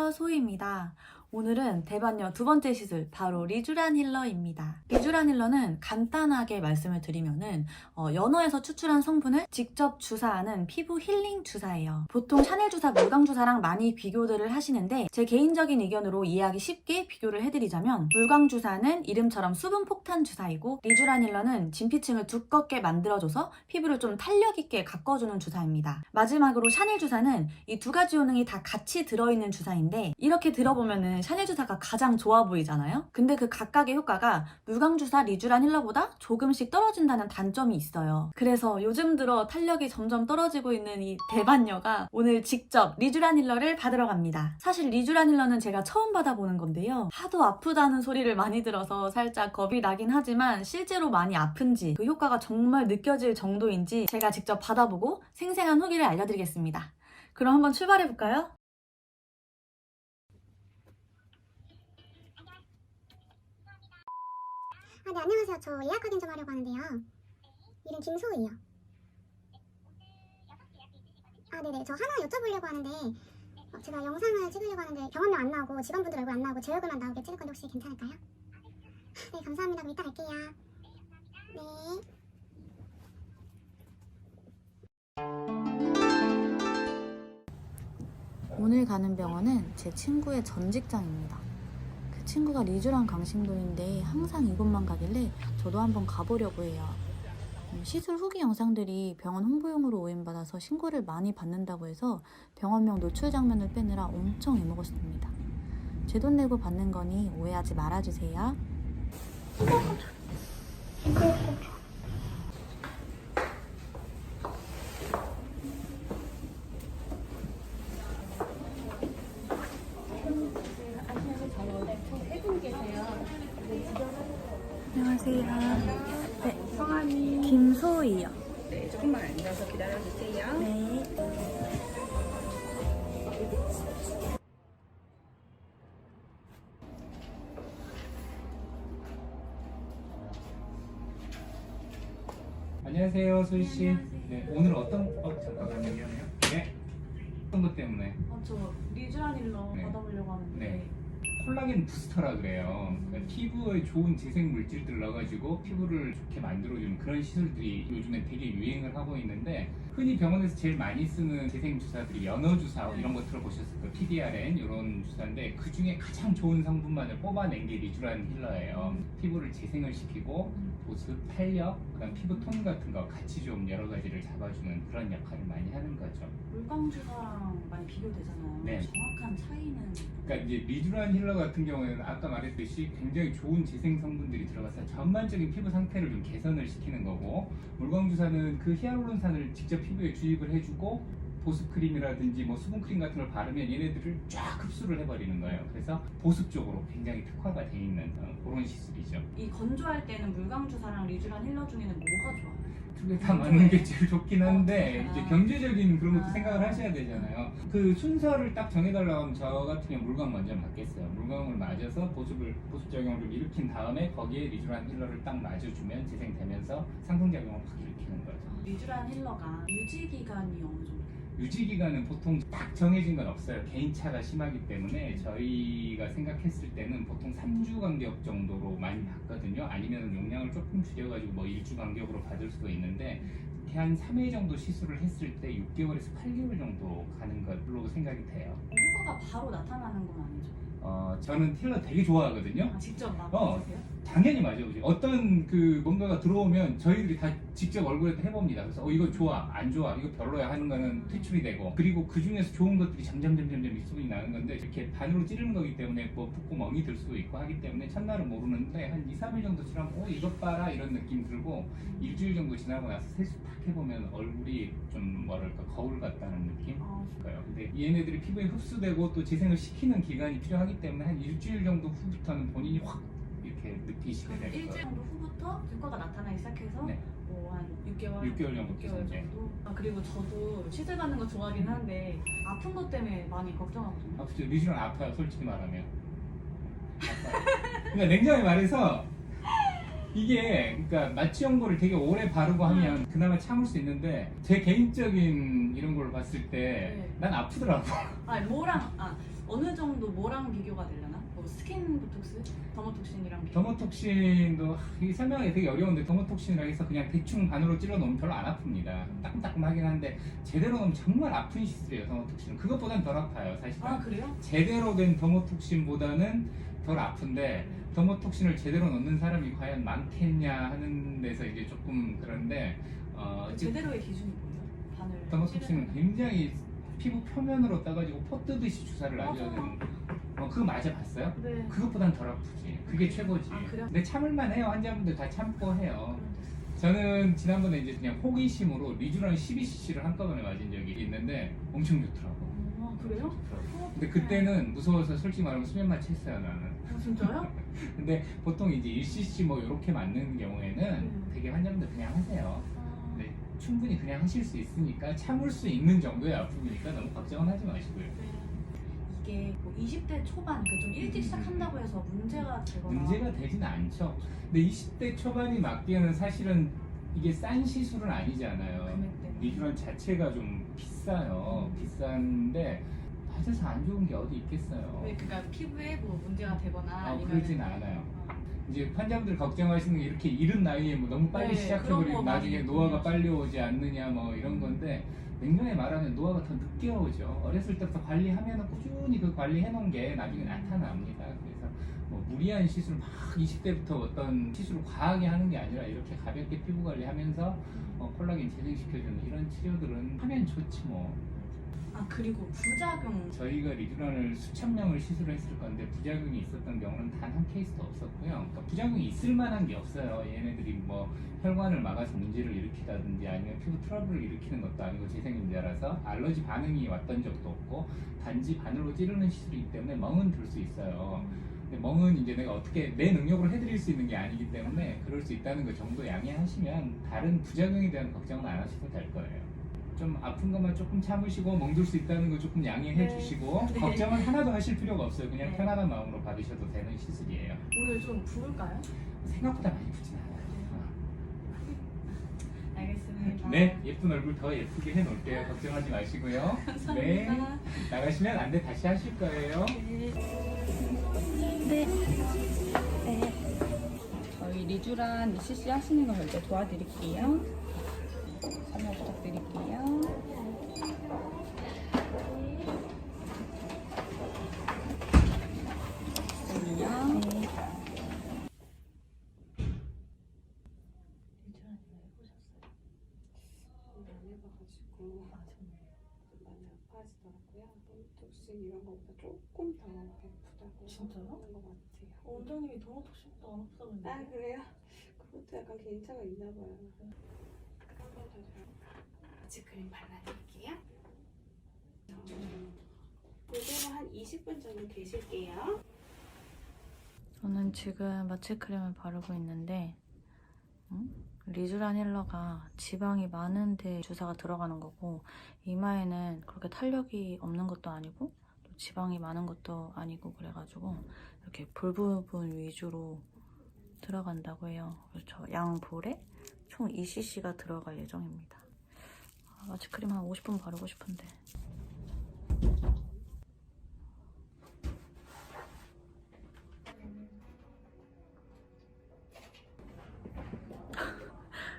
안녕하세요, 소희입니다. 오늘은 대반녀 두 번째 시술, 바로 리쥬란 힐러입니다. 리쥬란 힐러는 간단하게 말씀을 드리면은 연어에서 추출한 성분을 직접 주사하는 피부 힐링 주사예요. 보통 샤넬 주사, 물광 주사랑 많이 비교들을 하시는데 제 개인적인 의견으로 이해하기 쉽게 비교를 해드리자면 물광 주사는 이름처럼 수분 폭탄 주사이고 리쥬란 힐러는 진피층을 두껍게 만들어줘서 피부를 좀 탄력 있게 가꿔주는 주사입니다. 마지막으로 샤넬 주사는 이 두 가지 효능이 다 같이 들어있는 주사인데 이렇게 들어보면은 샤넬 주사가 가장 좋아 보이잖아요. 근데 그 각각의 효과가 물광 주사, 리쥬란 힐러보다 조금씩 떨어진다는 단점이 있어요. 그래서 요즘 들어 탄력이 점점 떨어지고 있는 이 대반녀가 오늘 직접 리쥬란 힐러를 받으러 갑니다. 사실 리쥬란 힐러는 제가 처음 받아보는 건데요. 하도 아프다는 소리를 많이 들어서 살짝 겁이 나긴 하지만 실제로 많이 아픈지 그 효과가 정말 느껴질 정도인지 제가 직접 받아보고 생생한 후기를 알려드리겠습니다. 그럼 한번 출발해볼까요? 네, 안녕하세요. 저 예약 확인 좀 하려고 하는데요. 이름 김소희요. 네네. 저 하나 여쭤보려고 하는데 제가 영상을 찍으려고 하는데 병원명 안 나오고 직원분들 얼굴 안 나오고 제 얼굴만 나오게 찍을 건데 혹시 괜찮을까요? 네, 감사합니다. 그럼 이따 갈게요. 네. 오늘 가는 병원은 제 친구의 전 직장입니다. 그 친구가 리쥬란 강신도인데 항상 이곳만 가길래 저도 한번 가보려고 해요. 시술 후기 영상들이 병원 홍보용으로 오인받아서 신고를 많이 받는다고 해서 병원명 노출 장면을 빼느라 엄청 애먹었습니다. 제 돈 내고 받는 거니 오해하지 말아주세요. 안녕하세요. 네, 성함이 김소희요. 네, 조금만 앉아서 기다려주세요. 네. 안녕하세요, 소희 씨. 네, 오늘 잠깐만요. 네. 어떤 것 때문에? 저 리쥬란 힐러 네. 받아보려고 하는데 네. 콜라겐 부스터라 그래요. 그러니까 피부에 좋은 재생 물질들 넣어가지고 피부를 좋게 만들어주는 그런 시술들이 요즘에 되게 유행을 하고 있는데 흔히 병원에서 제일 많이 쓰는 재생 주사들이 연어 주사 이런 거 들어보셨을 거예요. PDRN 이런 주사인데 그 중에 가장 좋은 성분만을 뽑아낸 게 리쥬란 힐러예요. 피부를 재생을 시키고 보습, 탄력, 그다음 피부 톤 같은 거 같이 좀 여러 가지를 잡아주는 그런 역할을 많이 하는 거죠. 물광 주사랑 많이 비교되잖아요. 네. 정확한 차이는? 그러니까 이제 리쥬란 힐러 같은 경우에는 아까 말했듯이 굉장히 좋은 재생 성분들이 들어가서 전반적인 피부 상태를 좀 개선을 시키는 거고 물광 주사는 그 히알루론산을 직접 피부에 주입을 해주고 보습 크림이라든지 뭐 수분 크림 같은 걸 바르면 얘네들을 쫙 흡수를 해버리는 거예요. 그래서 보습 쪽으로 굉장히 특화가 돼 있는 그런 시술이죠. 이 건조할 때는 물광 주사랑 리쥬란 힐러 중에는 뭐가 좋아요? 두 개 다 맞는 게 제일 좋긴 한데 아. 이제 경제적인 그런 것도 아. 생각을 하셔야 되잖아요. 그 순서를 딱 정해달라고 하면 저 같은 경우 물광 먼저 맞겠어요. 물광을 맞아서 보습 작용을 좀 일으킨 다음에 거기에 리쥬란 힐러를 딱 맞아주면 재생되면서 상승작용을 확 일으키는 거죠. 리쥬란 힐러가 유지 기간이 어느 정도? 유지 기간은 보통 딱 정해진 건 없어요. 개인차가 심하기 때문에 저희가 생각했을 때는 보통 3주 간격 정도로 많이 받거든요. 아니면 용량을 조금 줄여가지고 뭐 1주 간격으로 받을 수도 있는데 한 3회 정도 시술을 했을 때 6개월에서 8개월 정도 가는 걸로 생각이 돼요. 효과가 바로 나타나는 건 아니죠? 저는 힐러 되게 좋아하거든요. 직접 맞으세요? 당연히 맞아보죠. 어떤 그 뭔가가 들어오면 저희들이 다 직접 얼굴에 해봅니다. 그래서 이거 좋아, 안 좋아, 이거 별로야 하는 거는 퇴출이 되고 그리고 그 중에서 좋은 것들이 점점 입소문이 나는 건데 이렇게 반으로 찌르는 거기 때문에 뭐 붓고 멍이 들 수도 있고 하기 때문에 첫날은 모르는데 한 2, 3일 정도 지나면 이것 봐라 이런 느낌 들고 일주일 정도 지나고 나서 세수 탁 해보면 얼굴이 좀 뭐랄까 거울 같다는 느낌? 거예요. 근데 얘네들이 피부에 흡수되고 또 재생을 시키는 기간이 필요하기 때문에 한 일주일 정도 후부터는 본인이 확 이렇게 느끼시게 될 거예요. 일주일 정도 후부터 효과가 나타나기 시작해서 네. 뭐 한 6개월? 6개월 정도께서 이제. 정도? 그리고 저도 시술 받는 거 좋아하긴 한데 아픈 것 때문에 많이 걱정하거든요. 아프죠. 리쥬란 아파요. 솔직히 말하면. 아파요. 그러니까 냉정히 말해서 이게 그러니까 마취 연고를 되게 오래 바르고 하면 그나마 참을 수 있는데 제 개인적인 이런 걸 봤을 때 난 아프더라고. 어느 정도 뭐랑 비교가 되려나? 뭐 스킨 보톡스, 더모톡신이랑 비교. 더모톡신도 이게 설명하기 되게 어려운데 더모톡신이라 해서 그냥 대충 반으로 찔러 놓으면 별로 안 아픕니다. 따끔따끔하긴 한데 제대로 놓으면 정말 아픈 시술이에요. 더모톡신은 그것보단 덜 아파요 사실은. 아 그래요? 제대로 된 더모톡신보다는 덜 아픈데 더모톡신을 제대로 넣는 사람이 과연 많겠냐 하는 데서 이제 조금 그런데 제대로의 기준이 뭐예요? 바늘. 더모톡신은 굉장히 피부 표면으로 따가지고 포 뜨듯이 주사를 놔줘야 되는 그거 맞아봤어요? 네. 그것보단 덜 아프지. 그게 최고지. 아, 그래요? 근데 참을만 해요. 환자분들 다 참고 해요. 저는 지난번에 이제 그냥 호기심으로 리쥬란 12cc를 한꺼번에 맞은 적이 있는데 엄청 좋더라고. 아 그래요? 근데 그때는 무서워서 솔직히 말하면 수면 마취 했어요 나는. 아, 진짜요? 근데 보통 이제 1cc 뭐 이렇게 맞는 경우에는 되게 환자분들 그냥 하세요. 근데 충분히 그냥 하실 수 있으니까 참을 수 있는 정도의 아픔이니까 너무 걱정은 하지 마시고요. 이게 뭐 20대 초반, 그 좀 일찍 시작한다고 해서 문제가 되거나. 문제가 되진 않죠. 근데 20대 초반이 맞기에는 사실은 이게 싼 시술은 아니잖아요. 금액 때문에. 리쥬란 자체가 좀 비싸요. 비싼데 맞아서 안 좋은 게 어디 있겠어요. 왜 그러니까 피부에 뭐 문제가 되거나 아니면 그러진 않아요. 이제 환자분들 걱정하시는 게 이렇게 이른 나이에 뭐 너무 빨리 네, 시작해버리면 그런 거 나중에 많이 노화가 보여요. 빨리 오지 않느냐 뭐 이런 건데 냉정히 말하면 노화가 더 늦게 오죠. 어렸을 때부터 관리하면 꾸준히 그 관리해 놓은 게 나중에 나타납니다. 그래서 뭐 무리한 시술 막 20대부터 어떤 시술을 과하게 하는 게 아니라 이렇게 가볍게 피부 관리하면서 콜라겐 재생시켜주는 이런 치료들은 하면 좋지 뭐. 아 그리고 부작용. 저희가 리쥬란을 수천 명을 시술했을 건데 부작용이 있었던 경우는 단 한 케이스도 없었고요. 그러니까 부작용이 있을 만한 게 없어요. 얘네들이 뭐 혈관을 막아서 문제를 일으키다든지 아니면 피부 트러블을 일으키는 것도 아니고 재생인자라서 알러지 반응이 왔던 적도 없고 단지 바늘로 찌르는 시술이기 때문에 멍은 들 수 있어요. 근데 멍은 이제 내가 어떻게 내 능력으로 해드릴 수 있는 게 아니기 때문에 그럴 수 있다는 거 정도 양해하시면 다른 부작용에 대한 걱정은 안 하셔도 될 거예요. 좀 아픈 것만 조금 참으시고 멍들 수 있다는 거 조금 양해해 네. 주시고 네. 걱정은 하나도 하실 필요가 없어요. 그냥 네. 편안한 마음으로 받으셔도 되는 시술이에요. 오늘 좀 부을까요? 생각보다 많이 붓진 않아요. 알겠습니다. 네, 예쁜 얼굴 더 예쁘게 해놓을게요. 걱정하지 마시고요. 감사합니다. 네, 나가시면 안내 다시 하실 거예요. 저희 리쥬란 2cc 하시는 거 먼저 도와드릴게요. 설명 부탁드릴게요. 안 해봐가지고 많이 아파하시더라고요. 더모톡신 이런 거보다 조금 더 아프다고 진짜요? 하는 것 같아요. 원장님이 더모톡신도 안 아프다고 했는데. 아 그래요? 그것도 약간 개인차가 있나 봐요. 한번 더 마취크림 발라드릴게요. 이대로 한 20분 정도 계실게요. 저는 지금 마취크림을 바르고 있는데 리쥬란 힐러가 지방이 많은데 주사가 들어가는 거고 이마에는 그렇게 탄력이 없는 것도 아니고 또 지방이 많은 것도 아니고 그래가지고 이렇게 볼 부분 위주로 들어간다고 해요. 그래서 저 양볼에 총 2cc가 들어갈 예정입니다. 마취크림 한 50분 바르고 싶은데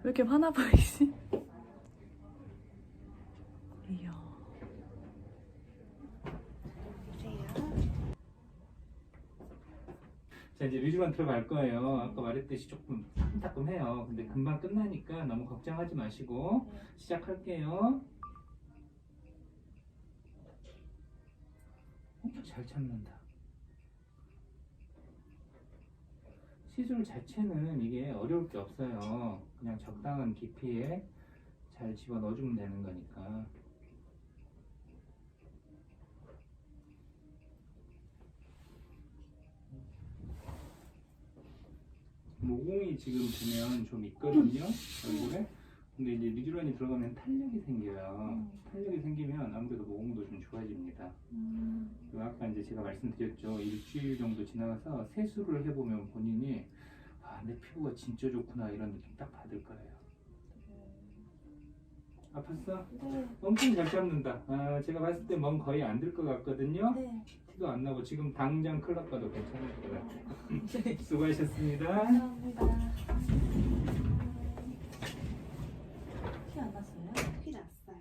왜 이렇게 화나 보이지? 이야. 자, 이제 리쥬란 들어갈 거예요. 아까 말했듯이 조금 따끔따끔해요. 근데 금방 끝나니까 너무 걱정하지 마시고 시작할게요. 잘 참는다. 시술 자체는 이게 어려울 게 없어요. 그냥 적당한 깊이에 잘 집어 넣어주면 되는 거니까. 모공이 지금 보면 좀 있거든요, 얼굴에. 근데 이제 리쥬란이 들어가면 탄력이 생겨요. 탄력이 생기면 아무래도 모공도 좀 좋아집니다. 그리고 아까 이제 제가 말씀드렸죠. 일주일 정도 지나가서 세수를 해보면 본인이 내 피부가 진짜 좋구나 이런 느낌 딱 받을 거예요. 아팠어? 네. 엄청 잘 잡는다. 제가 봤을 때 멍 거의 안 들 것 같거든요. 네. 티도 안 나고 지금 당장 클럽 가도 괜찮을 것 같아요. 수고하셨습니다. 감사합니다. 티 안 났어요? 피 났어요.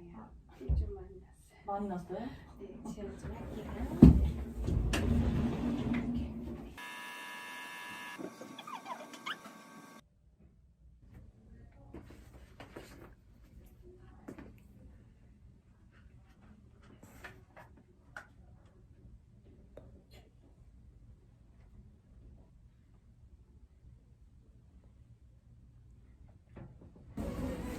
피 좀 많이 났어요. 많이 났어요? 네, 지원 좀 할게요.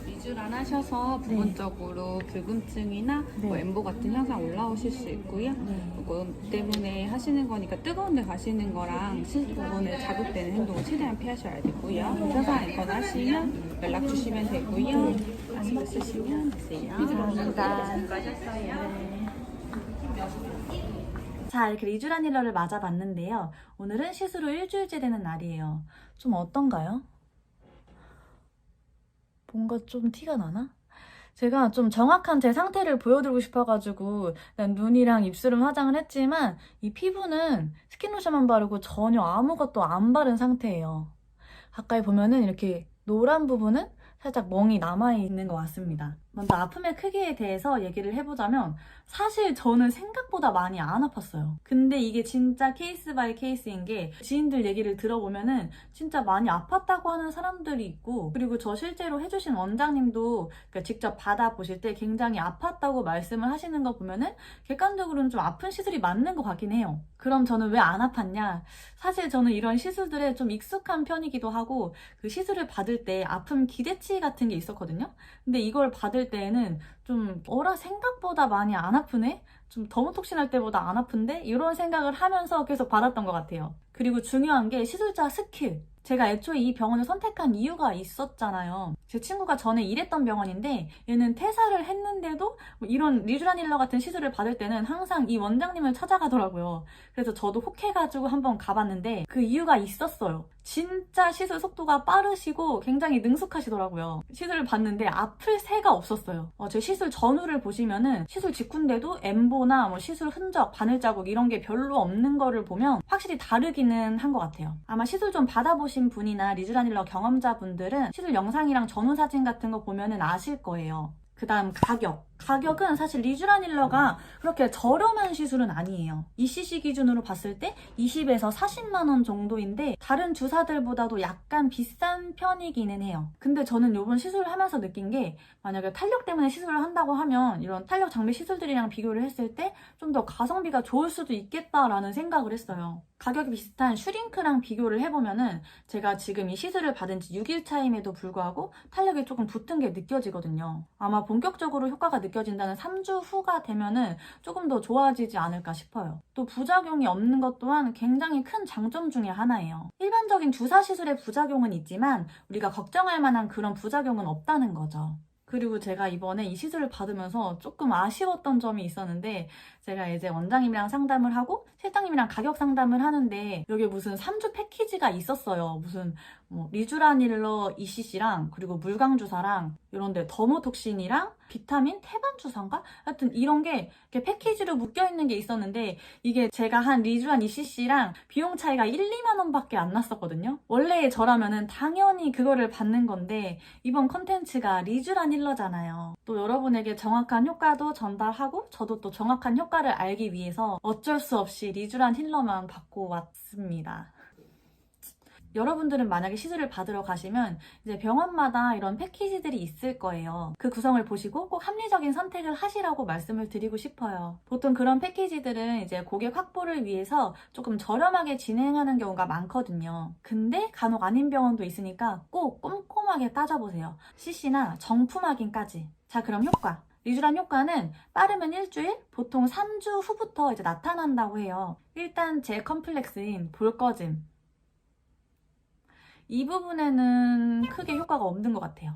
리쥬란 하셔서 부분적으로 붉음증이나 네. 뭐 엠보 같은 현상 올라오실 수 있고요. 그거 때문에 하시는 거니까 뜨거운 데 가시는 거랑 부분에 자극되는 행동을 최대한 피하셔야 되고요. 현상 있거나 하시면 연락 주시면 되고요. 아시고 쓰시면 되세요. 감사합니다. 수고하셨어요. 자, 이렇게 리쥬란 힐러를 맞아봤는데요. 오늘은 시술 후 일주일째 되는 날이에요. 좀 어떤가요? 뭔가 좀 티가 나나? 제가 좀 정확한 제 상태를 보여드리고 싶어가지고 일단 눈이랑 입술은 화장을 했지만 이 피부는 스킨로션만 바르고 전혀 아무것도 안 바른 상태예요. 가까이 보면은 이렇게 노란 부분은 살짝 멍이 남아있는 것 같습니다. 먼저 아픔의 크기에 대해서 얘기를 해보자면 사실 저는 생각보다 많이 안 아팠어요. 근데 이게 진짜 케이스 바이 케이스인 게 지인들 얘기를 들어보면은 진짜 많이 아팠다고 하는 사람들이 있고, 그리고 저 실제로 해주신 원장님도 직접 받아보실 때 굉장히 아팠다고 말씀을 하시는 거 보면은 객관적으로는 좀 아픈 시술이 맞는 것 같긴 해요. 그럼 저는 왜 안 아팠냐? 사실 저는 이런 시술들에 좀 익숙한 편이기도 하고 그 시술을 받을 때 아픔 기대치 같은 게 있었거든요. 근데 이걸 받을 때에는 좀 생각보다 많이 안 아프네? 좀 더모톡신할 때보다 안 아픈데? 이런 생각을 하면서 계속 받았던 것 같아요. 그리고 중요한 게 시술자 스킬. 제가 애초에 이 병원을 선택한 이유가 있었잖아요. 제 친구가 전에 일했던 병원인데 얘는 퇴사를 했는데도 이런 리쥬란 힐러 같은 시술을 받을 때는 항상 이 원장님을 찾아가더라고요. 그래서 저도 혹해가지고 한번 가봤는데 그 이유가 있었어요. 진짜 시술 속도가 빠르시고 굉장히 능숙하시더라고요. 시술을 봤는데 아플 새가 없었어요. 제 시술 전후를 보시면은 시술 직후인데도 엠보나 뭐 시술 흔적, 바늘 자국 이런 게 별로 없는 거를 보면 확실히 다르기는 한 것 같아요. 아마 시술 좀 받아보신 분이나 리쥬란 힐러 경험자분들은 시술 영상이랑 전후 사진 같은 거 보면은 아실 거예요. 그 다음 가격은 사실 리쥬란 힐러가 그렇게 저렴한 시술은 아니에요. ECC 기준으로 봤을 때 20에서 40만 원 정도인데 다른 주사들보다도 약간 비싼 편이기는 해요. 근데 저는 이번 시술을 하면서 느낀 게 만약에 탄력 때문에 시술을 한다고 하면 이런 탄력 장비 시술들이랑 비교를 했을 때 좀 더 가성비가 좋을 수도 있겠다라는 생각을 했어요. 가격이 비슷한 슈링크랑 비교를 해보면은 제가 지금 이 시술을 받은 지 6일 차임에도 불구하고 탄력이 조금 붙은 게 느껴지거든요. 아마 본격적으로 효과가 느껴진다는 3주 후가 되면은 조금 더 좋아지지 않을까 싶어요. 또 부작용이 없는 것 또한 굉장히 큰 장점 중에 하나예요. 일반적인 주사 시술의 부작용은 있지만 우리가 걱정할 만한 그런 부작용은 없다는 거죠. 그리고 제가 이번에 이 시술을 받으면서 조금 아쉬웠던 점이 있었는데 제가 이제 원장님이랑 상담을 하고 실장님이랑 가격 상담을 하는데 여기 무슨 3주 패키지가 있었어요. 무슨 리쥬란 힐러 ECC랑 그리고 물광 주사랑 이런데 더모톡신이랑 비타민 태반 주사인가? 하여튼 이런 게 이렇게 패키지로 묶여있는 게 있었는데 이게 제가 한 리쥬란 ECC랑 비용 차이가 1, 2만 원밖에 안 났었거든요. 원래 저라면은 당연히 그거를 받는 건데 이번 컨텐츠가 리쥬란 힐러잖아요. 또 여러분에게 정확한 효과도 전달하고 저도 또 정확한 효과를 알기 위해서 어쩔 수 없이 리쥬란 힐러만 받고 왔습니다. 여러분들은 만약에 시술을 받으러 가시면 이제 병원마다 이런 패키지들이 있을 거예요. 그 구성을 보시고 꼭 합리적인 선택을 하시라고 말씀을 드리고 싶어요. 보통 그런 패키지들은 이제 고객 확보를 위해서 조금 저렴하게 진행하는 경우가 많거든요. 근데 간혹 아닌 병원도 있으니까 꼭 꼼꼼하게 따져보세요. CC나 정품 확인까지. 자, 그럼 효과. 리쥬란 효과는 빠르면 일주일, 보통 3주 후부터 이제 나타난다고 해요. 일단 제 컴플렉스인 볼거짐. 이 부분에는 크게 효과가 없는 것 같아요.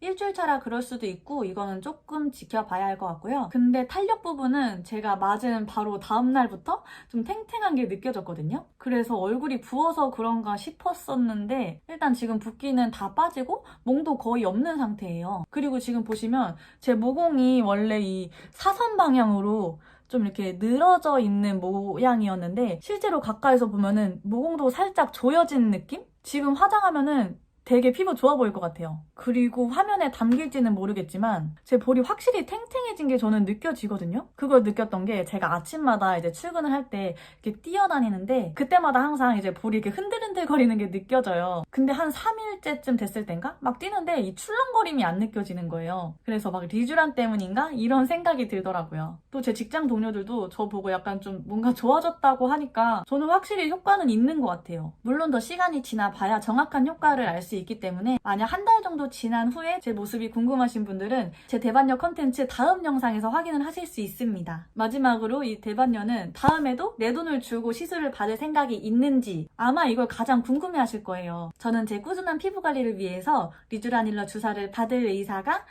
일주일 차라 그럴 수도 있고 이거는 조금 지켜봐야 할 것 같고요. 근데 탄력 부분은 제가 맞은 바로 다음날부터 좀 탱탱한 게 느껴졌거든요. 그래서 얼굴이 부어서 그런가 싶었었는데 일단 지금 붓기는 다 빠지고 몽도 거의 없는 상태예요. 그리고 지금 보시면 제 모공이 원래 이 사선 방향으로 좀 이렇게 늘어져 있는 모양이었는데 실제로 가까이서 보면은 모공도 살짝 조여진 느낌? 지금 화장하면은 되게 피부 좋아 보일 것 같아요. 그리고 화면에 담길지는 모르겠지만 제 볼이 확실히 탱탱해진 게 저는 느껴지거든요. 그걸 느꼈던 게 제가 아침마다 이제 출근을 할 때 이렇게 뛰어다니는데 그때마다 항상 이제 볼이 이렇게 흔들흔들거리는 게 느껴져요. 근데 한 3일째쯤 됐을 땐가? 막 뛰는데 이 출렁거림이 안 느껴지는 거예요. 그래서 막 리쥬란 때문인가? 이런 생각이 들더라고요. 또 제 직장 동료들도 저 보고 약간 좀 뭔가 좋아졌다고 하니까 저는 확실히 효과는 있는 것 같아요. 물론 더 시간이 지나봐야 정확한 효과를 알 수 있기 때문에 만약 한 달 정도 지난 후에 제 모습이 궁금하신 분들은 제 대반려 컨텐츠 다음 영상에서 확인을 하실 수 있습니다. 마지막으로 이 대반려는 다음에도 내 돈을 주고 시술을 받을 생각이 있는지 아마 이걸 가장 궁금해 하실 거예요. 저는 제 꾸준한 피부 관리를 위해서 리쥬란 힐러 주사를 받을 의사가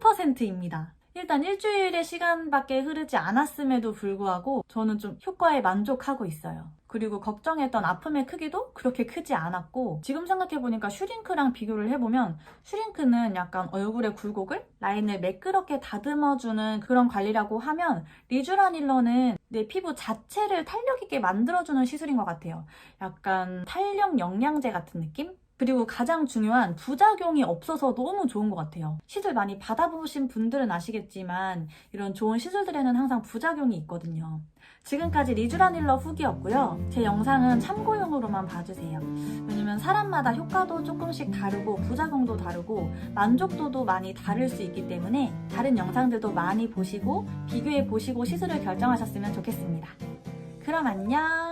1000%입니다. 일단 일주일의 시간밖에 흐르지 않았음에도 불구하고 저는 좀 효과에 만족하고 있어요. 그리고 걱정했던 아픔의 크기도 그렇게 크지 않았고 지금 생각해보니까 슈링크랑 비교를 해보면 슈링크는 약간 얼굴의 굴곡을 라인을 매끄럽게 다듬어주는 그런 관리라고 하면 리쥬란 힐러는 내 피부 자체를 탄력 있게 만들어주는 시술인 것 같아요. 약간 탄력 영양제 같은 느낌? 그리고 가장 중요한 부작용이 없어서 너무 좋은 것 같아요. 시술 많이 받아보신 분들은 아시겠지만 이런 좋은 시술들에는 항상 부작용이 있거든요. 지금까지 리쥬란 힐러 후기였고요. 제 영상은 참고용으로만 봐주세요. 왜냐면 사람마다 효과도 조금씩 다르고 부작용도 다르고 만족도도 많이 다를 수 있기 때문에 다른 영상들도 많이 보시고 비교해 보시고 시술을 결정하셨으면 좋겠습니다. 그럼 안녕!